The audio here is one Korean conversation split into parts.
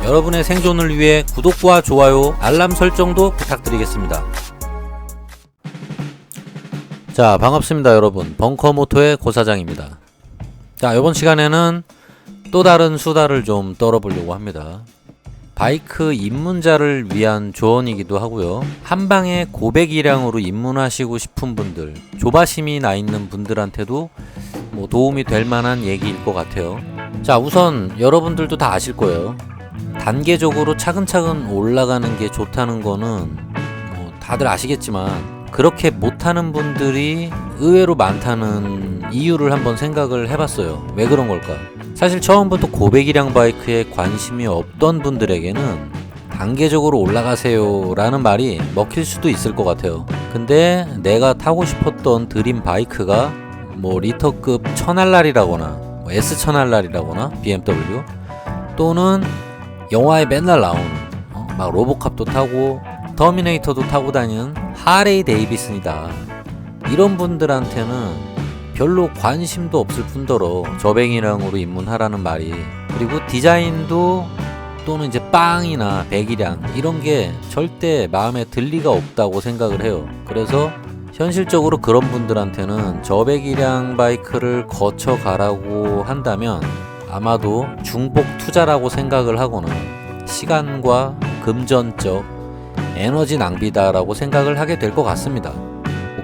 여러분의 생존을 위해 구독과 좋아요, 알람 설정도 부탁드리겠습니다. 자, 반갑습니다 여러분. 벙커모토의 고사장입니다. 자, 이번 시간에는 또 다른 수다를 좀 떨어보려고 합니다. 바이크 입문자를 위한 조언이기도 하고요. 한방에 고배기량으로 입문하시고 싶은 분들, 조바심이 나 있는 분들한테도 도움이 될 만한 얘기일 것 같아요. 자, 우선 여러분들도 다 아실 거예요. 단계적으로 차근차근 올라가는 게 좋다는 거는 다들 아시겠지만, 그렇게 못하는 분들이 의외로 많다는 이유를 한번 생각을 해봤어요. 왜 그런 걸까? 사실 처음부터 고배기량 바이크에 관심이 없던 분들에게는 단계적으로 올라가세요 라는 말이 먹힐 수도 있을 것 같아요. 근데 내가 타고 싶었던 드림 바이크가 리터급 1000RR이라거나 S1000RR이라거나 BMW, 또는 영화에 맨날 나오는 막 로보캅도 타고 터미네이터도 타고 다니는 하레이 데이비슨이다, 이런 분들한테는 별로 관심도 없을 뿐더러 저배기량으로 입문하라는 말이, 그리고 디자인도 또는 이제 빵이나 배기량 이런 게 절대 마음에 들 리가 없다고 생각을 해요. 그래서 현실적으로 그런 분들한테는 저배기량 바이크를 거쳐 가라고 한다면 아마도 중복 투자라고 생각을 하거나 시간과 금전적 에너지 낭비다라고 생각을 하게 될 것 같습니다.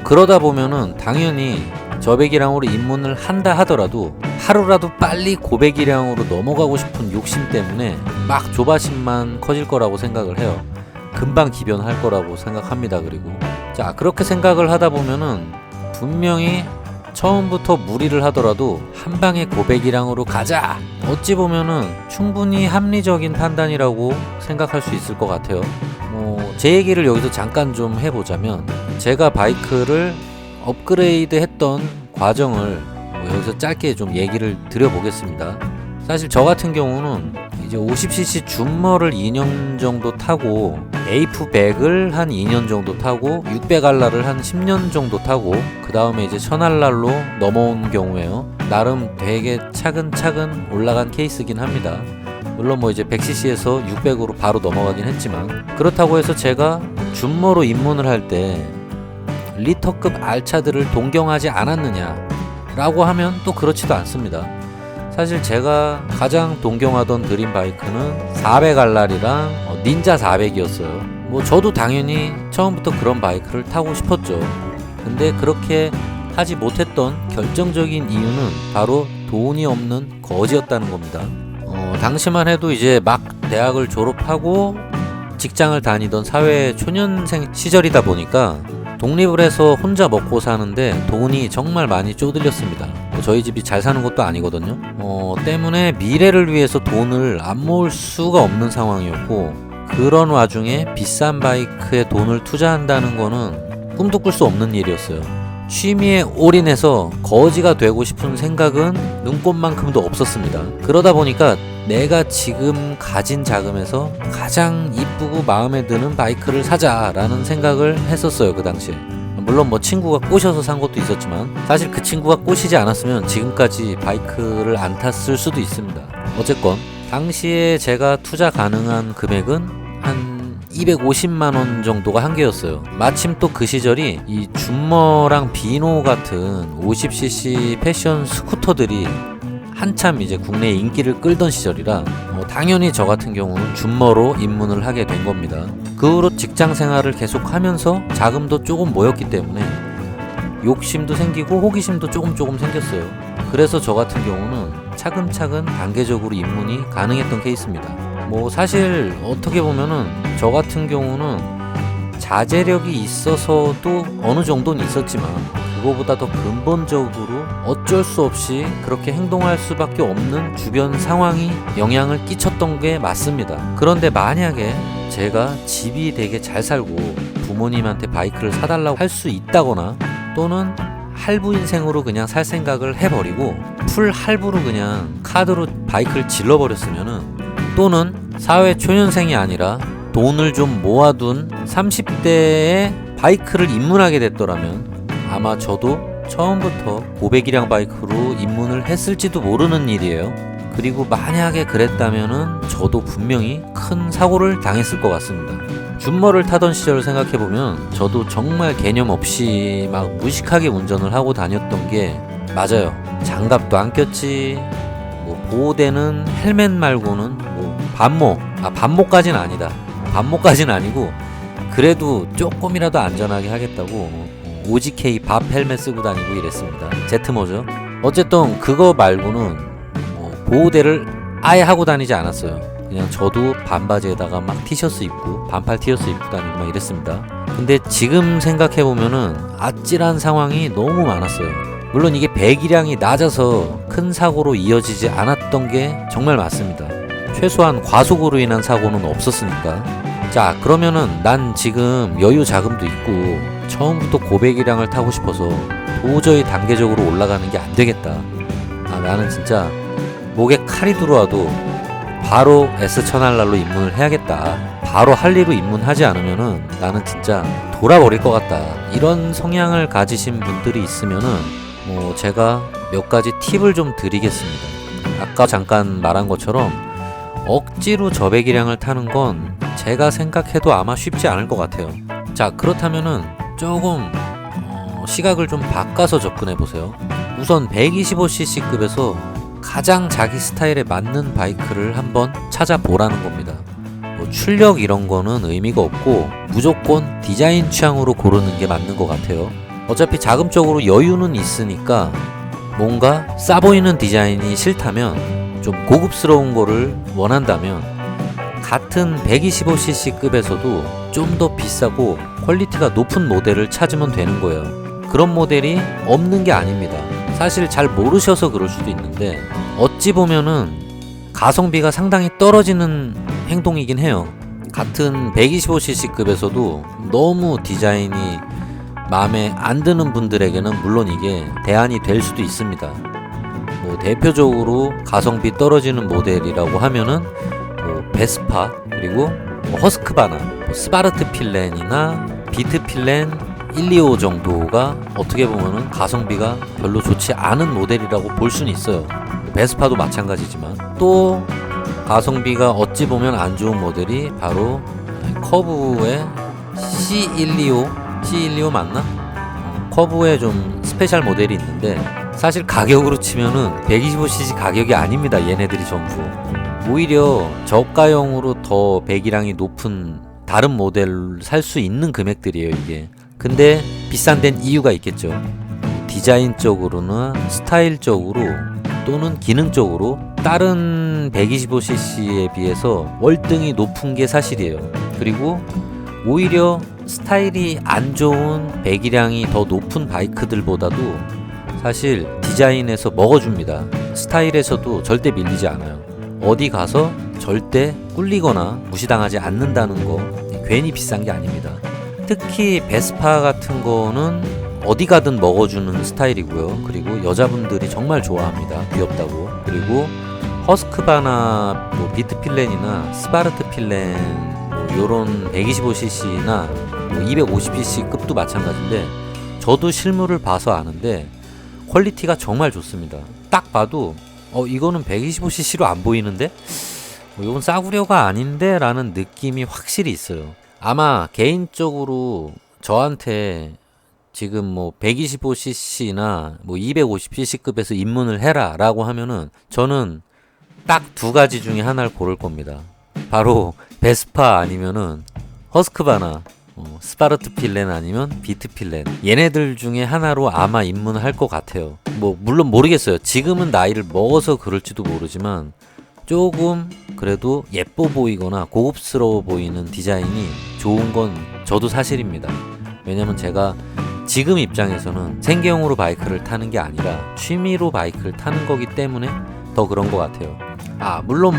그러다 보면은 당연히 저배기량으로 입문을 한다 하더라도 하루라도 빨리 고배기량으로 넘어가고 싶은 욕심 때문에 막 조바심만 커질 거라고 생각을 해요. 금방 기변할 거라고 생각합니다. 그리고 자, 그렇게 생각을 하다 보면은 분명히 처음부터 무리를 하더라도 한방에 고배기량으로 가자, 어찌 보면은 충분히 합리적인 판단이라고 생각할 수 있을 것 같아요. 제 얘기를 여기서 잠깐 좀 해보자면, 제가 바이크를 업그레이드 했던 과정을 여기서 짧게 좀 얘기를 드려보겠습니다. 사실 저 같은 경우는 이제 50cc 줌머를 2년 정도 타고, 에이프100을 한 2년 정도 타고, 600RR을 한 10년 정도 타고, 그 다음에 이제 1000RR로 넘어온 경우에요. 나름 되게 차근차근 올라간 케이스긴 합니다. 물론 이제 100cc에서 600으로 바로 넘어가긴 했지만, 그렇다고 해서 제가 줌머로 입문을 할 때 리터급 R차들을 동경하지 않았느냐 라고 하면 또 그렇지도 않습니다. 사실 제가 가장 동경하던 드림 바이크는 400RR이랑 닌자 400이었어요. 저도 당연히 처음부터 그런 바이크를 타고 싶었죠. 근데 그렇게 하지 못했던 결정적인 이유는 바로 돈이 없는 거지였다는 겁니다. 당시만 해도 이제 막 대학을 졸업하고 직장을 다니던 사회 초년생 시절이다 보니까 독립을 해서 혼자 먹고 사는데 돈이 정말 많이 쪼들렸습니다. 저희 집이 잘 사는 것도 아니거든요. 때문에 미래를 위해서 돈을 안 모을 수가 없는 상황이었고, 그런 와중에 비싼 바이크에 돈을 투자한다는 거는 꿈도 꿀 수 없는 일이었어요. 취미에 올인해서 거지가 되고 싶은 생각은 눈꼽만큼도 없었습니다. 그러다 보니까 내가 지금 가진 자금에서 가장 이쁘고 마음에 드는 바이크를 사자라는 생각을 했었어요, 그 당시에. 물론 친구가 꼬셔서 산 것도 있었지만, 사실 그 친구가 꼬시지 않았으면 지금까지 바이크를 안 탔을 수도 있습니다. 어쨌건 당시에 제가 투자 가능한 금액은 한 250만원 정도가 한계였어요. 마침 또 그 시절이 이 줌머랑 비노 같은 50cc 패션 스쿠터들이 한참 이제 국내 인기를 끌던 시절이라 당연히 저 같은 경우는 줌머로 입문을 하게 된 겁니다. 그 후로 직장 생활을 계속 하면서 자금도 조금 모였기 때문에 욕심도 생기고 호기심도 조금 생겼어요. 그래서 저 같은 경우는 차근차근 단계적으로 입문이 가능했던 케이스입니다. 사실 어떻게 보면은 저 같은 경우는 자제력이 있어서도 어느 정도는 있었지만, 그거보다 더 근본적으로 어쩔 수 없이 그렇게 행동할 수밖에 없는 주변 상황이 영향을 끼쳤던 게 맞습니다. 그런데 만약에 제가 집이 되게 잘 살고 부모님한테 바이크를 사달라고 할 수 있다거나, 또는 할부 인생으로 그냥 살 생각을 해버리고 풀 할부로 그냥 카드로 바이크를 질러버렸으면은, 또는 사회 초년생이 아니라 돈을 좀 모아둔 30대에 바이크를 입문하게 됐더라면 아마 저도 처음부터 고배기량 바이크로 입문을 했을지도 모르는 일이에요. 그리고 만약에 그랬다면은 저도 분명히 큰 사고를 당했을 것 같습니다. 줌머를 타던 시절을 생각해보면 저도 정말 개념 없이 막 무식하게 운전을 하고 다녔던 게 맞아요. 장갑도 안 꼈지, 뭐 보호대는 헬멧 말고는 뭐 반모까지는 아니다. 반모까지는 아니고 그래도 조금이라도 안전하게 하겠다고 OGK 밥 헬멧 쓰고 다니고 이랬습니다. 제트모죠. 어쨌든 그거 말고는 보호대를 아예 하고 다니지 않았어요. 그냥 저도 반바지에다가 막 티셔츠 입고 반팔 티셔츠 입고 다니고 막 이랬습니다. 근데 지금 생각해보면은 아찔한 상황이 너무 많았어요. 물론 이게 배기량이 낮아서 큰 사고로 이어지지 않았던 게 정말 맞습니다. 최소한 과속으로 인한 사고는 없었으니까. 자, 그러면은 난 지금 여유 자금도 있고 처음부터 고배기량을 타고 싶어서 도저히 단계적으로 올라가는 게 안 되겠다. 나는 진짜 목에 칼이 들어와도 바로 S1000R로 입문을 해야겠다. 바로 할리로 입문하지 않으면은 나는 진짜 돌아버릴 것 같다. 이런 성향을 가지신 분들이 있으면은 제가 몇 가지 팁을 좀 드리겠습니다. 아까 잠깐 말한 것처럼 억지로 저배기량을 타는 건 제가 생각해도 아마 쉽지 않을 것 같아요. 자, 그렇다면은 조금 시각을 좀 바꿔서 접근해 보세요. 우선 125cc급에서 가장 자기 스타일에 맞는 바이크를 한번 찾아보라는 겁니다. 출력 이런 거는 의미가 없고 무조건 디자인 취향으로 고르는 게 맞는 것 같아요. 어차피 자금적으로 여유는 있으니까 뭔가 싸 보이는 디자인이 싫다면, 좀 고급스러운 거를 원한다면 같은 125cc급에서도 좀 더 비싸고 퀄리티가 높은 모델을 찾으면 되는 거예요. 그런 모델이 없는 게 아닙니다. 사실 잘 모르셔서 그럴 수도 있는데 어찌 보면은 가성비가 상당히 떨어지는 행동이긴 해요. 같은 125cc급에서도 너무 디자인이 마음에 안 드는 분들에게는 물론 이게 대안이 될 수도 있습니다. 대표적으로 가성비 떨어지는 모델이라고 하면은 베스파, 그리고 허스크바나, 스바르트 필렌이나 비트 필렌 125 정도가 어떻게 보면은 가성비가 별로 좋지 않은 모델이라고 볼 수는 있어요. 베스파도 마찬가지지만, 또 가성비가 어찌 보면 안 좋은 모델이 바로 커브의 C125 맞나? 커브의 좀 스페셜 모델이 있는데 사실 가격으로 치면은 125cc 가격이 아닙니다. 얘네들이 전부 오히려 저가형으로 더 배기량이 높은 다른 모델을 살 수 있는 금액들이에요, 이게. 근데 비싼 데는 이유가 있겠죠. 디자인적으로나 스타일적으로 또는 기능적으로 다른 125cc에 비해서 월등히 높은 게 사실이에요. 그리고 오히려 스타일이 안 좋은 배기량이 더 높은 바이크들보다도 사실 디자인에서 먹어줍니다. 스타일에서도 절대 밀리지 않아요. 어디 가서 절대 꿀리거나 무시당하지 않는다는 거 괜히 비싼 게 아닙니다. 특히 베스파 같은 거는 어디 가든 먹어주는 스타일이고요. 그리고 여자분들이 정말 좋아합니다. 귀엽다고. 그리고 허스크바나 비트 필렌이나 스바르트 필렌 요런 125cc나 250cc 급도 마찬가지인데 저도 실물을 봐서 아는데 퀄리티가 정말 좋습니다. 딱 봐도 이거는 125cc로 안 보이는데? 이건 싸구려가 아닌데? 라는 느낌이 확실히 있어요. 아마 개인적으로 저한테 지금 125cc나 250cc급에서 입문을 해라 라고 하면은 저는 딱 두 가지 중에 하나를 고를 겁니다. 바로 베스파 아니면은 허스크바나, 스바르트 필렌 아니면 비트 필렌, 얘네들 중에 하나로 아마 입문을 할 것 같아요. 물론 모르겠어요. 지금은 나이를 먹어서 그럴지도 모르지만 조금 그래도 예뻐 보이거나 고급스러워 보이는 디자인이 좋은 건 저도 사실입니다. 왜냐면 제가 지금 입장에서는 생계용으로 바이크를 타는 게 아니라 취미로 바이크를 타는 거기 때문에 더 그런 것 같아요. 물론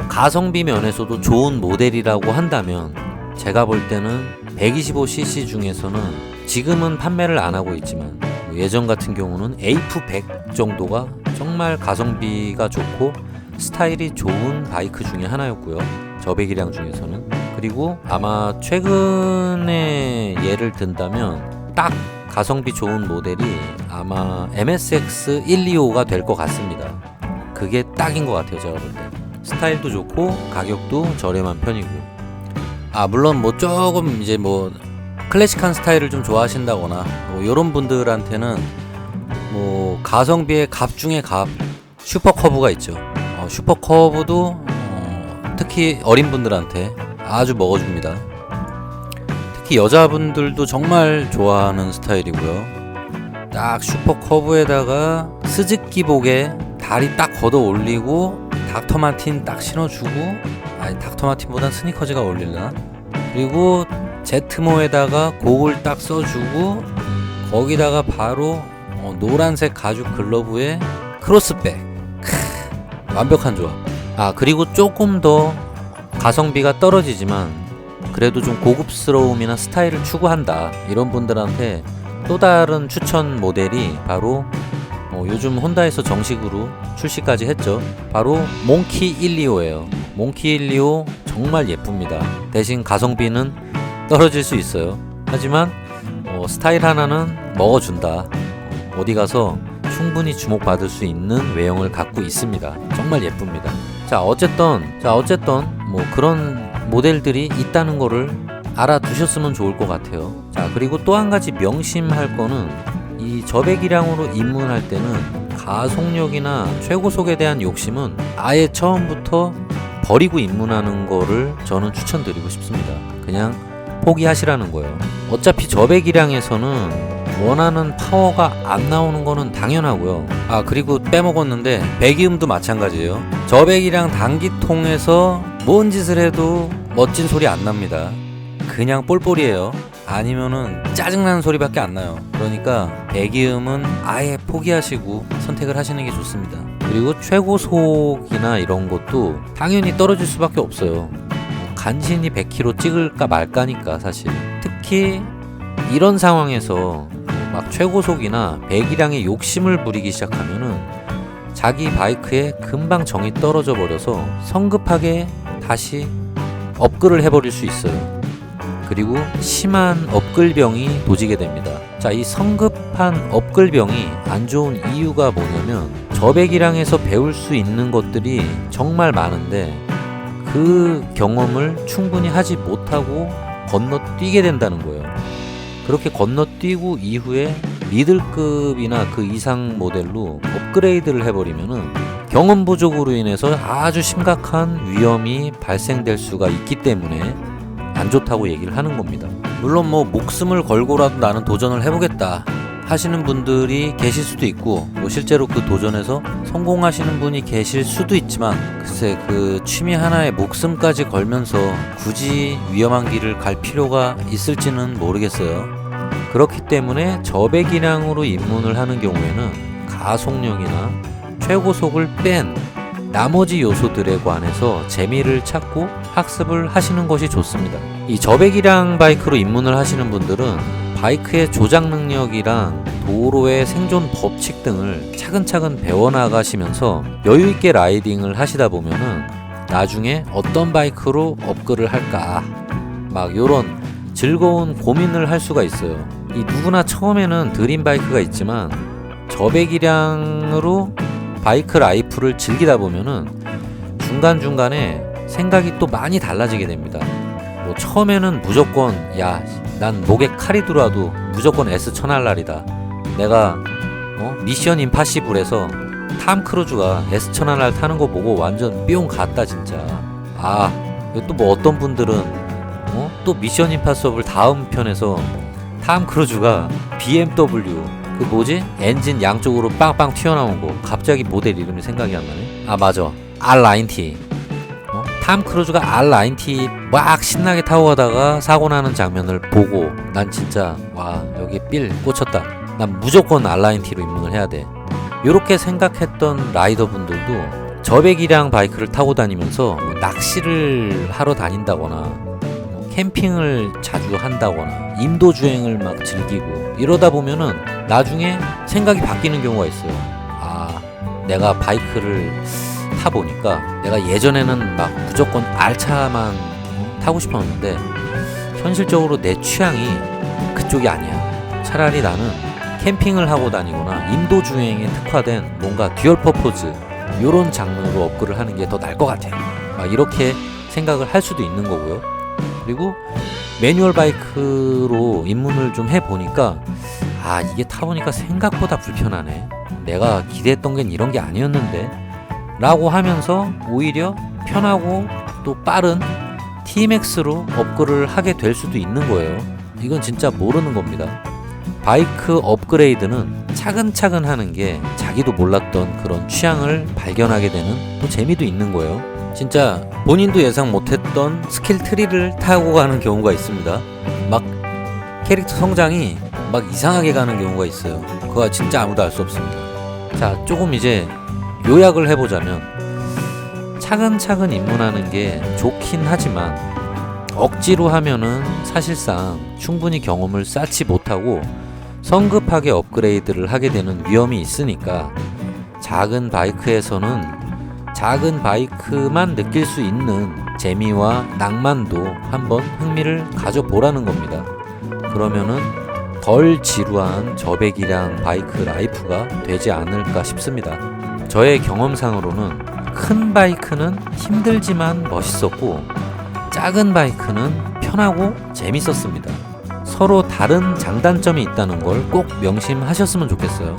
가성비 면에서도 좋은 모델이라고 한다면 제가 볼 때는 125cc 중에서는 지금은 판매를 안 하고 있지만 예전 같은 경우는 AF100 정도가 정말 가성비가 좋고 스타일이 좋은 바이크 중에 하나였고요. 저배기량 중에서는. 그리고 아마 최근에 예를 든다면 딱 가성비 좋은 모델이 아마 MSX 125가 될 것 같습니다. 그게 딱인 것 같아요, 제가 볼 때. 스타일도 좋고 가격도 저렴한 편이고, 물론 뭐 조금 이제 뭐 클래식한 스타일을 좀 좋아하신다거나 뭐 요런 분들한테는 뭐 가성비의 갑 중에 갑 슈퍼커브가 있죠. 슈퍼커브도 특히 어린 분들한테 아주 먹어줍니다. 특히 여자분들도 정말 좋아하는 스타일이고요. 딱 슈퍼커브에다가 스즈키복에 다리 딱 걷어 올리고 닥터마틴 딱 신어주고, 아니 닥터마틴보단 스니커즈가 어울리나? 그리고 제트모에다가 곡을 딱 써주고 거기다가 바로 노란색 가죽 글러브에 크로스백. 완벽한 조합. 그리고 조금 더 가성비가 떨어지지만 그래도 좀 고급스러움이나 스타일을 추구한다, 이런 분들한테 또 다른 추천 모델이 바로 요즘 혼다에서 정식으로 출시까지 했죠. 바로 몽키 125예요. 몽키 125 정말 예쁩니다. 대신 가성비는 떨어질 수 있어요. 하지만 스타일 하나는 먹어준다. 어디 가서 충분히 주목받을 수 있는 외형을 갖고 있습니다. 정말 예쁩니다. 어쨌든 뭐 그런 모델들이 있다는 거를 알아두셨으면 좋을 것 같아요. 그리고 또 한 가지 명심할 거는, 이 저배기량으로 입문할 때는 가속력이나 최고속에 대한 욕심은 아예 처음부터 버리고 입문하는 거를 저는 추천드리고 싶습니다. 그냥 포기하시라는 거예요. 어차피 저배기량에서는 원하는 파워가 안 나오는 거는 당연하고요. 그리고 빼먹었는데 배기음도 마찬가지예요. 저배기량 단기통에서 뭔 짓을 해도 멋진 소리 안 납니다. 그냥 볼볼이에요. 아니면은 짜증나는 소리밖에 안 나요. 그러니까 배기음은 아예 포기하시고 선택을 하시는 게 좋습니다. 그리고 최고속이나 이런 것도 당연히 떨어질 수밖에 없어요. 간신히 100km 찍을까 말까니까 사실. 특히 이런 상황에서 막 최고속이나 배기량에 욕심을 부리기 시작하면은 자기 바이크에 금방 정이 떨어져 버려서 성급하게 다시 업글을 해버릴 수 있어요. 그리고 심한 업글병이 도지게 됩니다. 이 성급한 업글병이 안 좋은 이유가 뭐냐면, 저배기량에서 배울 수 있는 것들이 정말 많은데 그 경험을 충분히 하지 못하고 건너뛰게 된다는 거예요. 그렇게 건너뛰고 이후에 미들급이나 그 이상 모델로 업그레이드를 해버리면은 경험 부족으로 인해서 아주 심각한 위험이 발생될 수가 있기 때문에 안 좋다고 얘기를 하는 겁니다. 물론 뭐 목숨을 걸고라도 나는 도전을 해보겠다 하시는 분들이 계실 수도 있고, 뭐 실제로 그 도전에서 성공하시는 분이 계실 수도 있지만, 글쎄 그 취미 하나에 목숨까지 걸면서 굳이 위험한 길을 갈 필요가 있을지는 모르겠어요. 그렇기 때문에 저배기량으로 입문을 하는 경우에는 가속력이나 최고속을 뺀 나머지 요소들에 관해서 재미를 찾고 학습을 하시는 것이 좋습니다. 이 저배기량 바이크로 입문을 하시는 분들은 바이크의 조작 능력이랑 도로의 생존 법칙 등을 차근차근 배워나가시면서 여유있게 라이딩을 하시다 보면은 나중에 어떤 바이크로 업글을 할까, 막 요런 즐거운 고민을 할 수가 있어요. 이 누구나 처음에는 드림 바이크가 있지만 저배기량으로 바이크 라이프를 즐기다 보면은 중간중간에 생각이 또 많이 달라지게 됩니다. 뭐 처음에는 무조건 난 목에 칼이 들어와도 무조건 S1000RR이다. 내가 미션 임파시블에서 탐 크루즈가 S1000RR 타는 거 보고 완전 뿅 갔다 진짜. 또 뭐 어떤 분들은 또 미션 임파서블 다음 편에서 탐 크루즈가 BMW 그 뭐지? 엔진 양쪽으로 빵빵 튀어나온 거, 갑자기 모델 이름이 생각이 안 나네. 맞아, R90. 탐 크루즈가 R90 막 신나게 타고 가다가 사고 나는 장면을 보고 난 진짜 여기 삘 꽂혔다. 난 무조건 R90로 입문을 해야 돼. 요렇게 생각했던 라이더분들도 저배기량 바이크를 타고 다니면서 낚시를 하러 다닌다거나 캠핑을 자주 한다거나 임도 주행을 막 즐기고 이러다 보면은 나중에 생각이 바뀌는 경우가 있어요. 내가 바이크를 타보니까 내가 예전에는 막 무조건 R차만 타고 싶었는데 현실적으로 내 취향이 그쪽이 아니야. 차라리 나는 캠핑을 하고 다니거나 임도 주행에 특화된 뭔가 듀얼 퍼포즈 요런 장르로 업글을 하는 게 더 나을 것 같아. 막 이렇게 생각을 할 수도 있는 거고요. 그리고 매뉴얼 바이크로 입문을 좀 해보니까 이게 타보니까 생각보다 불편하네. 내가 기대했던 게 이런 게 아니었는데 라고 하면서 오히려 편하고 또 빠른 TMX로 업글을 하게 될 수도 있는 거예요. 이건 진짜 모르는 겁니다. 바이크 업그레이드는 차근차근 하는 게 자기도 몰랐던 그런 취향을 발견하게 되는 또 재미도 있는 거예요. 진짜 본인도 예상 못했던 스킬 트리를 타고 가는 경우가 있습니다. 막 캐릭터 성장이 막 이상하게 가는 경우가 있어요. 그거 진짜 아무도 알 수 없습니다. 자, 조금 이제 요약을 해보자면 차근차근 입문하는 게 좋긴 하지만 억지로 하면은 사실상 충분히 경험을 쌓지 못하고 성급하게 업그레이드를 하게 되는 위험이 있으니까 작은 바이크에서는 작은 바이크만 느낄 수 있는 재미와 낭만도 한번 흥미를 가져보라는 겁니다. 그러면은 덜 지루한 저배기량 바이크 라이프가 되지 않을까 싶습니다. 저의 경험상으로는 큰 바이크는 힘들지만 멋있었고 작은 바이크는 편하고 재밌었습니다. 서로 다른 장단점이 있다는 걸 꼭 명심하셨으면 좋겠어요.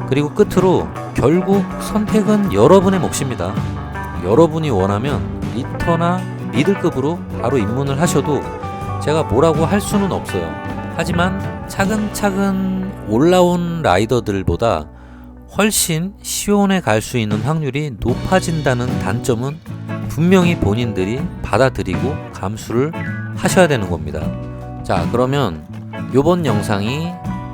그리고 끝으로 결국 선택은 여러분의 몫입니다. 여러분이 원하면 리터나 미들급으로 바로 입문을 하셔도 제가 뭐라고 할 수는 없어요. 하지만 차근차근 올라온 라이더들보다 훨씬 시원해 갈 수 있는 확률이 높아진다는 단점은 분명히 본인들이 받아들이고 감수를 하셔야 되는 겁니다. 자, 그러면 요번 영상이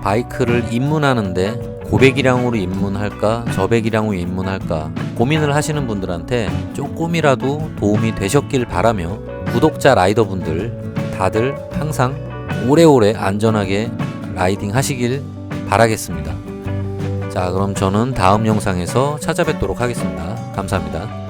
바이크를 입문하는데 고배기량으로 입문할까 저배기량으로 입문할까 고민을 하시는 분들한테 조금이라도 도움이 되셨길 바라며 구독자 라이더분들 다들 항상 오래오래 안전하게 라이딩 하시길 바라겠습니다. 자, 그럼 저는 다음 영상에서 찾아뵙도록 하겠습니다. 감사합니다.